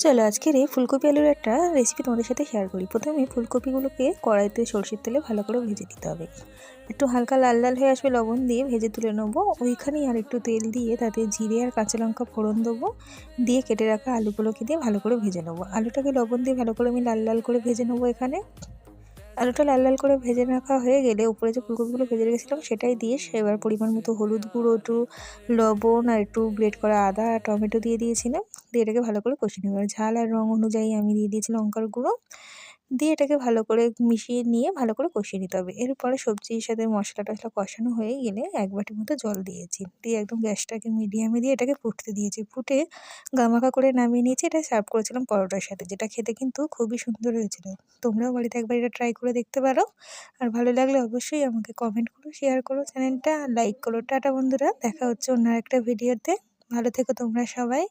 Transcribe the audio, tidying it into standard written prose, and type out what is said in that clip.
চলো আজকের এই ফুলকপি আলুর একটা রেসিপি তোমাদের সাথে শেয়ার করি। প্রথমে ফুলকপিগুলোকে কড়াইতে সরষের তেলে ভালো করে ভেজে নিতে হবে। একটু হালকা লাল লাল হয়ে আসবে লবণ দিয়ে ভেজে তুলে নেবো। ওইখানেই আর একটু তেল দিয়ে তাতে জিরে আর কাঁচা লঙ্কা ফোড়ন দেবো, দিয়ে কেটে রাখা আলুগুলোকে দিয়ে ভালো করে ভেজে নেবো। আলুটাকে লবণ দিয়ে ভালো করে আমি লাল লাল করে ভেজে নেবো। এখানে আলুটা লাল লাল করে ভেজে রাখা হয়ে গেলে উপরে যে ফুলকপিগুলো ভেজে রেখেছিলাম সেটাই দিয়ে এবার পরিমাণ মতো হলুদ গুঁড়ো, একটু লবণ আর একটু গ্রেট করা আদা আর টমেটো দিয়ে দিয়েছিলাম। দিয়ে এটাকে ভালো করে কষিয়ে নেব। ঝাল আর রং অনুযায়ী আমি দিয়ে দিয়েছি লঙ্কার গুঁড়ো। দিয়ে এটাকে ভালো করে মিশিয়ে নিয়ে ভালো করে কষিয়ে নিতে হবে। এরপরে সবজির সাথে মশলা টশলা কষানো হয়ে গেলে ১ বাটির মতো জল দিয়েছি। দিয়ে একদম গ্যাসটাকে মিডিয়ামে দিয়ে এটাকে ফুটতে দিয়েছি। ফুটে গামাখা করে নামিয়ে নিয়েছি। এটা সার্ভ করেছিলাম পরোটার সাথে, যেটা খেতে কিন্তু খুবই সুন্দর হয়েছিল। তোমরাও বাড়িতে একবার এটা ট্রাই করে দেখতে পারো। আর ভালো লাগলে অবশ্যই আমাকে কমেন্ট করো, শেয়ার করো, চ্যানেলটা লাইক করো। টাটা বন্ধুরা, দেখা হচ্ছে অন্য একটা ভিডিওতে। ভালো থেকো তোমরা সবাই।